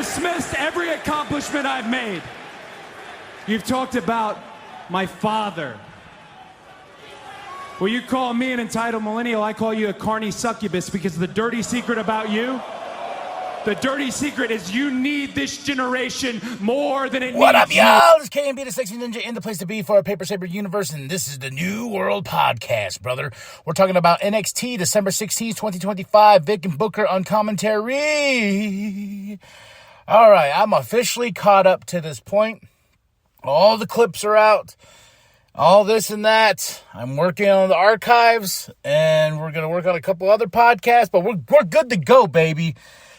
dismissed every accomplishment I've made. You've talked about my father. Well, you call me an entitled millennial, I call you a carny succubus, because the dirty secret about you, the dirty secret is you need this generation more than it needs you. What up, y'all? This is KMB, the Sexy Ninja, in the place to be for our Paper Saber universe, and this is the New World Podcast, brother. We're talking about NXT, December 16th, 2025, Vic and Booker on commentary. All right, I'm officially caught up to this point. All the clips are out. All this and that. I'm working on the archives, and we're going to work on a couple other podcasts, but we're good to go, baby.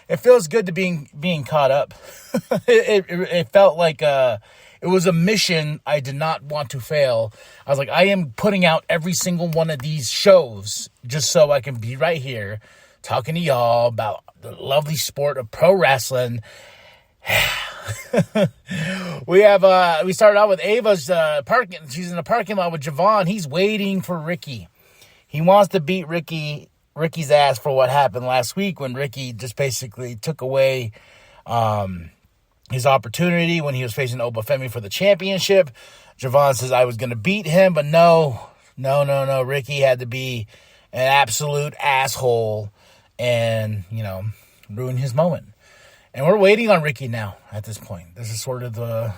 It feels good to being caught up. It felt like it was a mission I did not want to fail. I was like, I am putting out every single one of these shows just so I can be right here talking to y'all about the lovely sport of pro wrestling. We started out with Ava's parking. She's in the parking lot with Javon. He's waiting for Ricky. He wants to beat Ricky's ass for what happened last week when Ricky just basically took away his opportunity when he was facing Obafemi for the championship. Javon says, I was going to beat him, but no. Ricky had to be an absolute asshole and, ruin his moment. And we're waiting on Ricky now at this point. This is sort of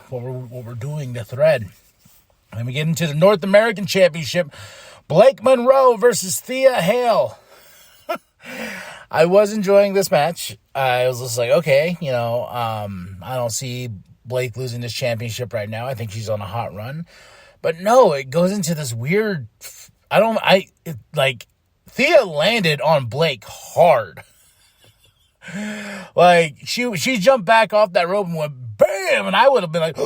what we're doing, the thread. And we get into the North American Championship. Blake Monroe versus Thea Hale. I was enjoying this match. I was just like, okay, I don't see Blake losing this championship right now. I think she's on a hot run. But no, it goes into this weird, Thea landed on Blake hard. Like, she jumped back off that rope and went bam, and I would have been like,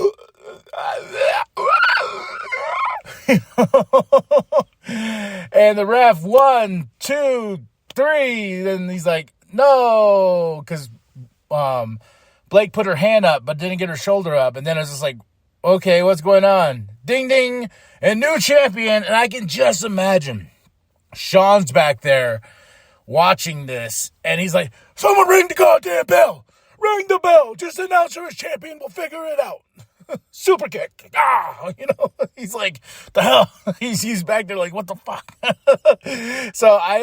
and the ref 1, 2, 3, then he's like, no, because Blake put her hand up but didn't get her shoulder up, and then it was just like, okay, what's going on? Ding ding, and new champion. And I can just imagine Sean's back there watching this, and he's like, someone ring the goddamn bell. Ring the bell. Just announce her as champion. We'll figure it out. Super kick. He's like, the hell? He's back there like, what the fuck? So I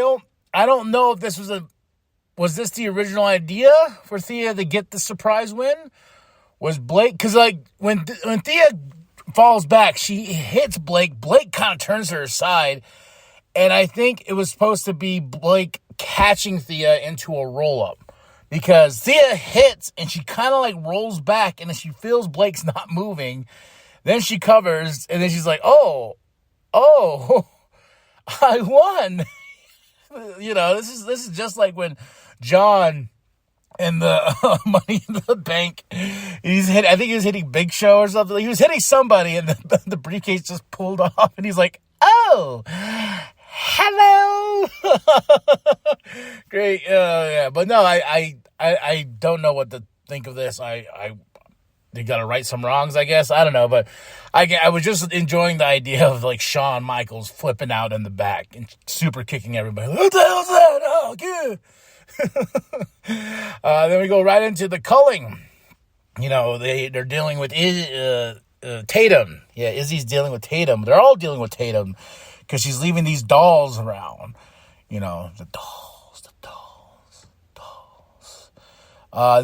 don't know if this was this the original idea for Thea to get the surprise win? Was Blake, because when Thea falls back, she hits Blake. Blake kind of turns to her side, and I think it was supposed to be Blake catching Thea into a roll-up, because Thea hits and she kind of rolls back, and then she feels Blake's not moving. Then she covers, and then she's like, oh, I won. This is just like when John in the Money in the Bank, I think he was hitting Big Show or something. He was hitting somebody, and the briefcase just pulled off, and he's like, oh, hello. Great. Yeah. But no, I don't know what to think of this. They got to right some wrongs, I guess. I don't know. But I was just enjoying the idea of Shawn Michaels flipping out in the back and super kicking everybody. What the hell's that? Oh, good. Then we go right into the culling. They're dealing with Tatum. Yeah, Izzy's dealing with Tatum. They're all dealing with Tatum, because she's leaving these dolls around. The dolls.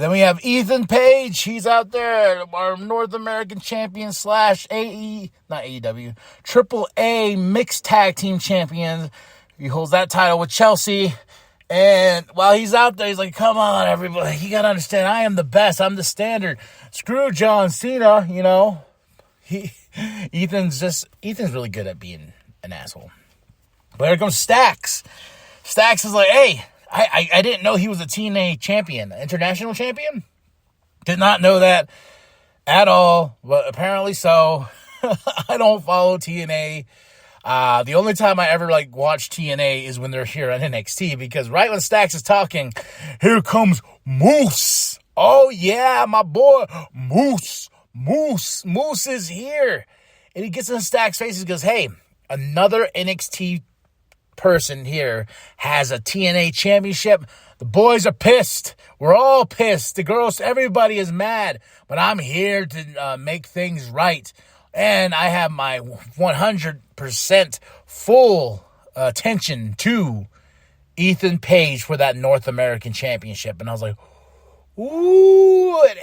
Then we have Ethan Page. He's out there, our North American champion / Triple A mixed tag team champion. He holds that title with Chelsea. And while he's out there, he's like, come on, everybody. You got to understand, I am the best. I'm the standard. Screw John Cena, Ethan's really good at being an asshole. But here comes Stax. Stax is like, hey, I didn't know he was a TNA champion, international champion. Did not know that at all, but apparently so. I don't follow TNA. The only time I ever watch TNA is when they're here on NXT, because right when Stax is talking, here comes Moose. Oh yeah, my boy Moose is here. And he gets in Stax's face and goes, hey, another NXT person here has a TNA championship. The boys are pissed. We're all pissed. The girls, everybody is mad. But I'm here to make things right. And I have my 100% full attention to Ethan Page for that North American Championship. And I was like, ooh, and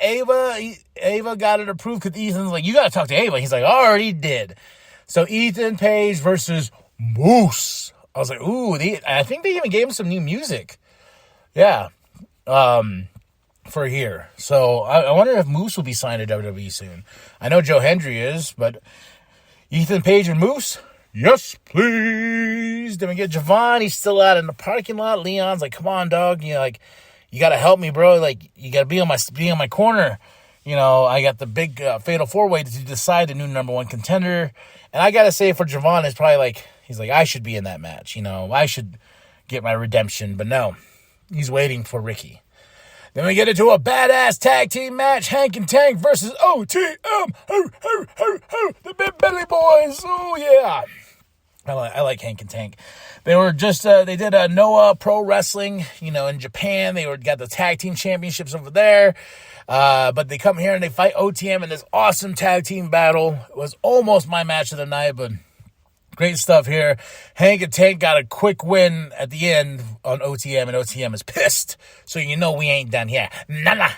Ava got it approved because Ethan's like, you got to talk to Ava. He's like, I already did. So Ethan Page versus Moose. I was like, ooh, I think they even gave him some new music. Yeah. For here. So I wonder if Moose will be signed to WWE soon. I know Joe Hendry is, but Ethan Page and Moose? Yes, please. Then we get Javon. He's still out in the parking lot. Leon's like, come on, dog. You know, like, you got to help me, bro. Like, you got to be on my corner. You know, I got the big fatal four-way to decide the new number one contender. And I got to say, for Javon, it's probably like, he's like, I should be in that match. You know, I should get my redemption. But no, he's waiting for Ricky. Then we get into a badass tag team match. Hank and Tank versus OTM. The Big Belly Boys. Oh, yeah. I like Hank and Tank. They were just, they did a Noah Pro Wrestling, you know, in Japan. They got the tag team championships over there. But they come here and they fight OTM in this awesome tag team battle. It was almost my match of the night, but great stuff here. Hank and Tank got a quick win at the end on OTM, and OTM is pissed. So you know we ain't done here. Nah.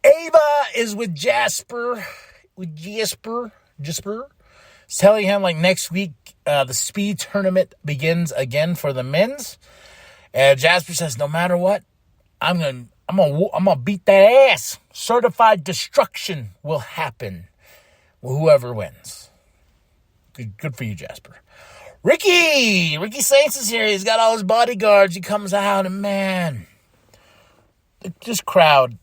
Ava is with Jasper. Telling him, like, next week, the speed tournament begins again for the men's. And Jasper says, no matter what, I'm gonna beat that ass. Certified destruction will happen. Whoever wins. Good for you, Jasper. Ricky Saints is here. He's got all his bodyguards. He comes out, and man, this crowd,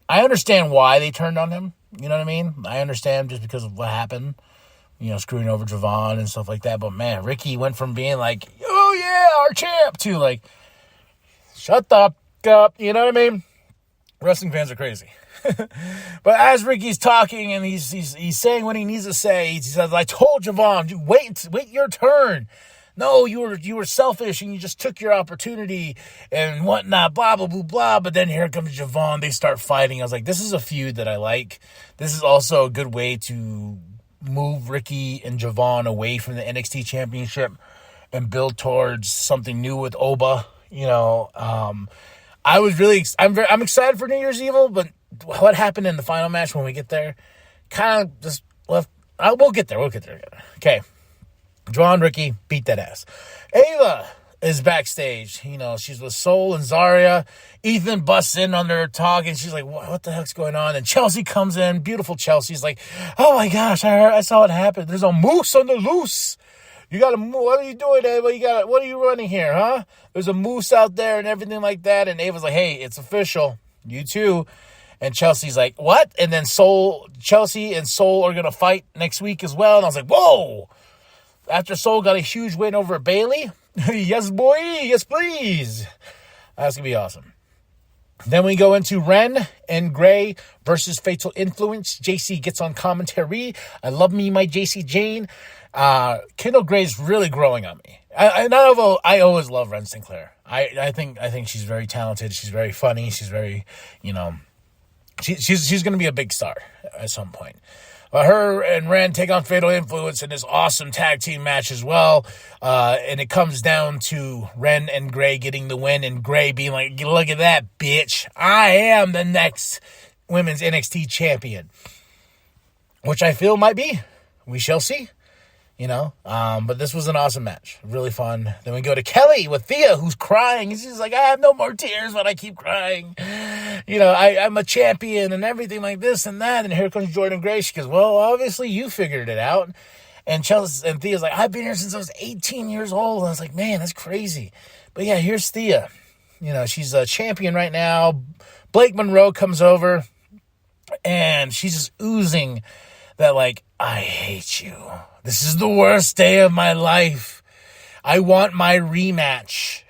I understand why they turned on him. You know what I mean? I understand just because of what happened. You know, screwing over Javon and stuff like that. But, man, Ricky went from being like, oh, yeah, our champ, to like, shut the f*** up. You know what I mean? Wrestling fans are crazy. But as Ricky's talking and he's saying what he needs to say, he says, I told Javon, wait your turn. No, you were selfish and you just took your opportunity and whatnot, blah, blah, blah, blah. But then here comes Javon. They start fighting. I was like, this is a feud that I like. This is also a good way to move Ricky and Javon away from the NXT championship and build towards something new with Oba. You know, I'm excited for New Year's Evil, but what happened in the final match when we get there kind of just left. We'll get there. Okay. Javon, Ricky, beat that ass. Ava is backstage. You know, she's with Soul and Zarya. Ethan busts in on her talking. She's like, what the heck's going on? And Chelsea comes in. Beautiful Chelsea's like, oh my gosh, I saw it happen. There's a moose on the loose. What are you doing, Ava? What are you running here, huh? There's a moose out there and everything like that. And Ava's like, hey, it's official. You too. And Chelsea's like, what? And then Chelsea and Soul are going to fight next week as well. And I was like, whoa. After Soul got a huge win over Bayley. Yes, boy. Yes, please. That's going to be awesome. Then we go into Ren and Gray versus Fatal Influence. JC gets on commentary. I love me, my JC Jane. Kendall Gray's really growing on me. I always love Ren Sinclair. I think she's very talented. She's very funny. She's very, you know, she's going to be a big star at some point. Her and Ren take on Fatal Influence in this awesome tag team match as well. And it comes down to Ren and Gray getting the win and Gray being like, look at that, bitch. I am the next women's NXT champion. Which I feel might be. We shall see. You know, but this was an awesome match. Really fun. Then we go to Kelly with Thea, who's crying. She's like, I have no more tears, but I keep crying. You know, I'm a champion and everything like this and that. And here comes Jordan Gray. She goes, well, obviously you figured it out. And Thea's like, I've been here since I was 18 years old. I was like, man, that's crazy. But yeah, here's Thea. You know, she's a champion right now. Blake Monroe comes over and she's just oozing that, like, I hate you. This is the worst day of my life. I want my rematch.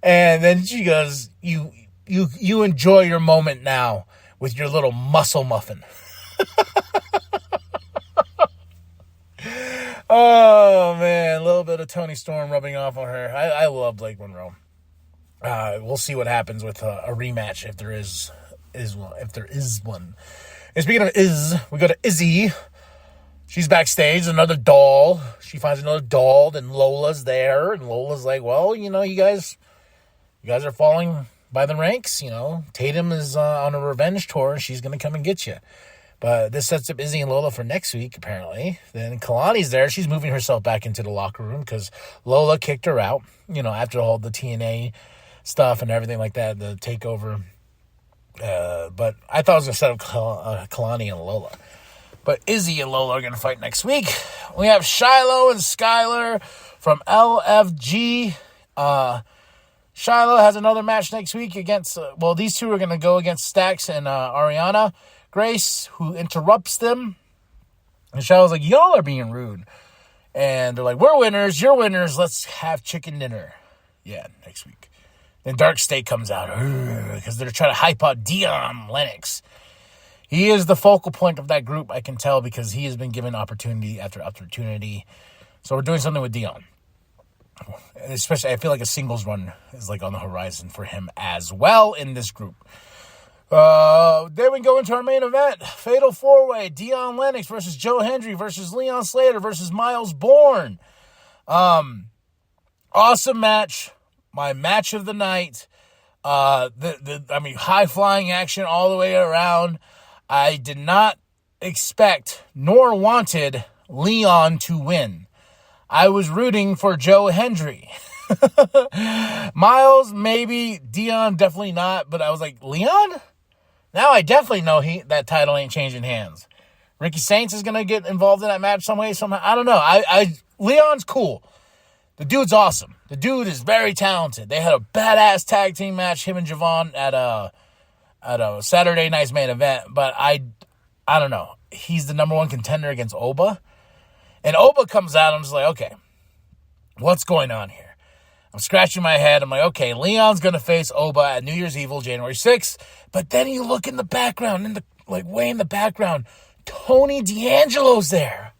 And then she goes, you enjoy your moment now with your little muscle muffin. Oh, man. A little bit of Toni Storm rubbing off on her. I love Blake Monroe. We'll see what happens with a rematch if there is one. And speaking of we go to Izzy. She's backstage, another doll. She finds another doll, then Lola's there, and Lola's like, well, you guys are falling by the ranks, Tatum is on a revenge tour, and she's going to come and get you. But this sets up Izzy and Lola for next week, apparently. Then Kalani's there. She's moving herself back into the locker room because Lola kicked her out, after all the TNA stuff and everything like that, the takeover. But I thought I was going to set up Kalani and Lola. But Izzy and Lola are going to fight next week. We have Shiloh and Skylar from LFG. Shiloh has another match next week against, these two are going to go against Stax and Ariana Grace, who interrupts them. And Shiloh's like, y'all are being rude. And they're like, we're winners, you're winners, let's have chicken dinner. Yeah, next week. Then Dark State comes out because they're trying to hype out Dion Lennox. He is the focal point of that group, I can tell, because he has been given opportunity after opportunity. So we're doing something with Dion. And especially, I feel like a singles run is like on the horizon for him as well in this group. Then we go into our main event. Fatal 4-Way. Dion Lennox versus Joe Hendry versus Leon Slater versus Miles Bourne. Awesome match. My match of the night. High-flying action all the way around. I did not expect nor wanted Leon to win. I was rooting for Joe Hendry. Miles, maybe. Dion, definitely not. But I was like, Leon? Now I definitely know that title ain't changing hands. Ricky Saints is going to get involved in that match some way, somehow. I don't know. Leon's cool. The dude's awesome. The dude is very talented. They had a badass tag team match, him and Javon, at a Saturday night's main event. But I don't know. He's the number one contender against Oba. And Oba comes out, and I'm just like, okay, what's going on here? I'm scratching my head. I'm like, okay, Leon's going to face Oba at New Year's Evil, January 6th. But then you look in the background, way in the background, Tony D'Angelo's there.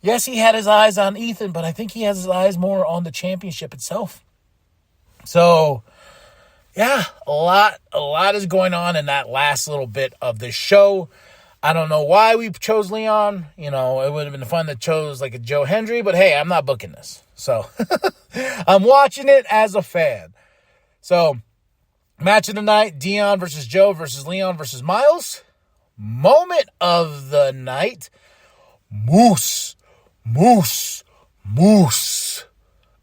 Yes, he had his eyes on Ethan, but I think he has his eyes more on the championship itself. So, yeah, a lot is going on in that last little bit of the show. I don't know why we chose Leon. It would have been fun to chose like a Joe Hendry, but hey, I'm not booking this. So, I'm watching it as a fan. So, match of the night, Dion versus Joe versus Leon versus Miles. Moment of the night, Moose.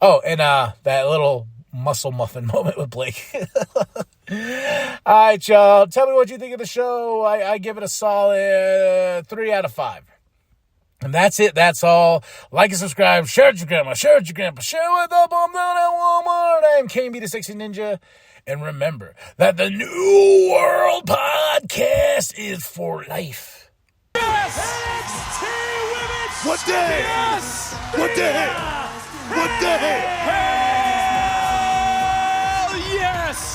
Oh, and that little muscle muffin moment with Blake. All right, y'all. Tell me what you think of the show. I give it a solid 3 out of 5. And that's it. That's all. Like and subscribe. Share it with your grandma. Share it with your grandpa. Share it with the bomb down at Walmart. I am KB the Sexy Ninja. And remember that the New World Podcast is for life. Yes! NXT Women's What day? Yes! What day? What day? Hey!